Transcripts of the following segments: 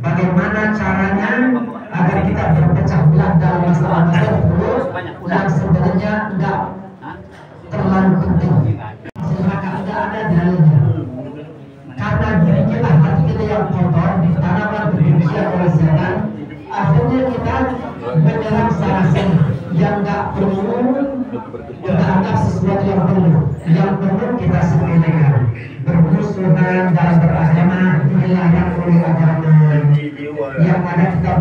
Bagaimana caranya agar kita berpecah belah dalam masalah tersebut yang artinya enggak terlalu penting, sehingga enggak ada dalilnya. Karena diri kita, hati kita yang kotor, ditanamkan kebencian oleh setan, akhirnya kita menyerang sarasi yang enggak perlu, kita anggap sesuatu yang perlu. Yang perlu kita sepelekan. Bermusuhan dalam beragama dilarang oleh agama. Yang ada kita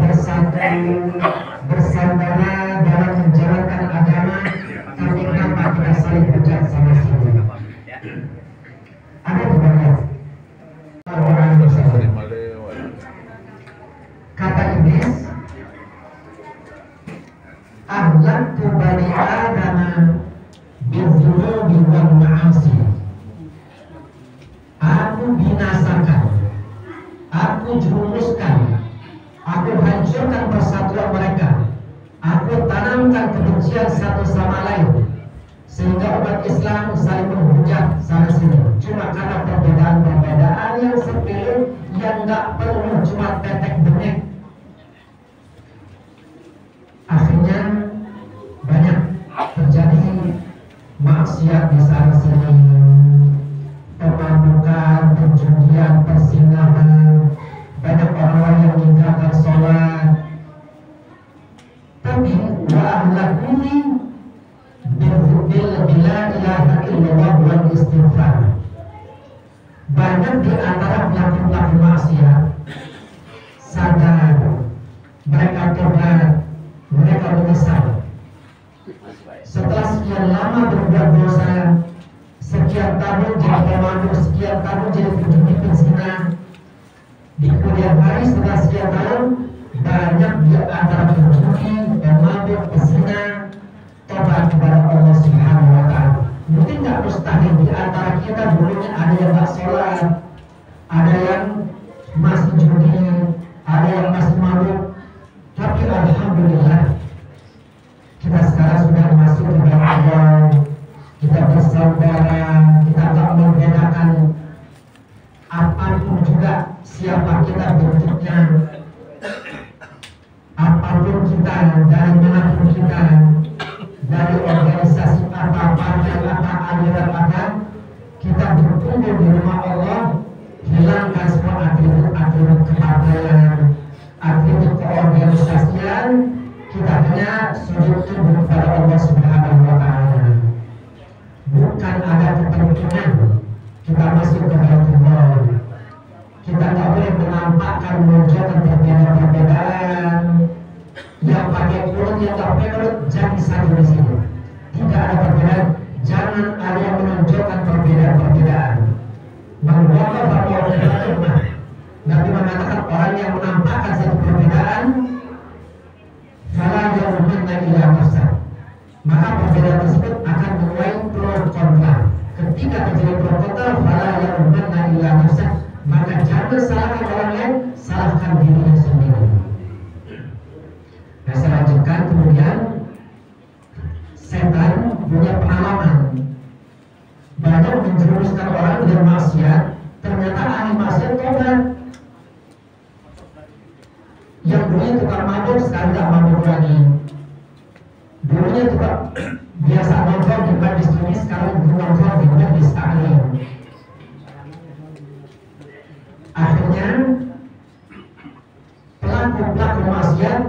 bersandara dalam menjalankan agama, tapi kenapa kita saling bejat sama sama? Ada di mana? Orang kata iblis, ahlaktu bani adama bizunubi wal ma'asi. Aku binasakan, aku jerumuskan, aku hancurkan persatuan mereka, aku tanamkan kebencian satu sama lain, sehingga umat Islam saling menghujat sana sini cuma karena perbedaan-perbedaan yang sepele yang nggak perlu, cuma tetek bengek. Akhirnya banyak terjadi maksiat di sana sini, pemabukan, perjudian, persinggahan, banyak orang yang meninggalkan sholat. Tapi wa ahlakuni bila ilaha illallah wal istighfar. Banyak di antara pelaku-pelaku maksiat sadar, mereka tobat, mereka menyesal. Setelah sekian lama berbuat dosa, sekian tahun jadi pemabuk, sekian tahun jadi penjudi penzina, di kemudian hari setelah sekian tahun banyak di antara penjudi, pemabuk, penzina tobat kepada Allah Subhanahu wa Ta'ala. Mungkin nggak mustahil di antara kita dulunya ada yang nggak sholat, ada yang masih judi, ada yang masih mabuk, tapi alhamdulillah kita sekarang sudah masuk ke dalam Allah. Kita bersaudara, kita tak membedakan apapun juga siapa kita bentuknya, apapun kita, dari manapun kita, dari organisasi apa, partai apa, aliran apa, kita berkumpul di rumah Allah, hilangkan semua atribut-atribut kepartaian, atribut keorganisasian, kita hanya sujud tunduk kepada Allah Subhanahu wa Ta'ala. Bukan ada kepentingan kita masuk ke Baitullah. Kita tak boleh menampakkan menunjukkan perbedaan-perbedaan. Yang pakai kurung, yang tak pakai kurung, jadi satu di sini. Tidak ada perbedaan. Jangan ada yang menunjukkan perbedaan-perbedaan. Membawa perbedaan. Nabi mengatakan orang yang menampakkan satu perbedaan, fala yarumanna ila nafsah, maka perbedaan tersebut akan menuai pro kontra. Ketika terjadi pro kontra, fala yarumanna ila nafsah, maka jangan salahkan orang lain, salahkan dirinya sendiri. Nah, saya lanjutkan. Kemudian setan punya pengalaman, banyak menjerumuskan orang dengan maksiat. Ternyata ahli maksiat tobat. Yang dulunya tukang mabuk sekarang tidak mabuk lagi. Dulunya tukang biasa nongkrong di majlis ini, sekarang nongkrong di majlis taklim. Akhirnya pelaku-pelaku maksiat,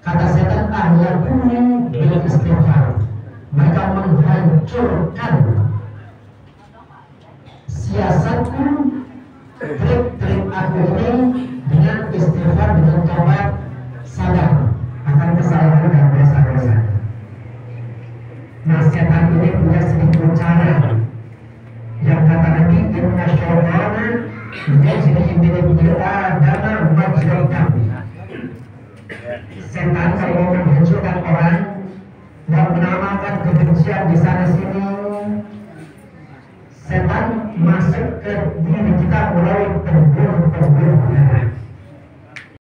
kata setan, ahlakuni bil istighfar. Mereka menghancurkan siasatku, trik-trik aku ini dengan istighfar, dengan taubat, sadar akan kesalahan dan dosa-dosa. Nah, setan ini punya sedikit cara yang kata Nabi, inna syaitana yajri min ibni Adam majra dam. Setan kalau mau menghancurkan orang dan menamakan kebencian di sana sini, setan masuk ke diri kita melalui pembuluh-pembuluh darah.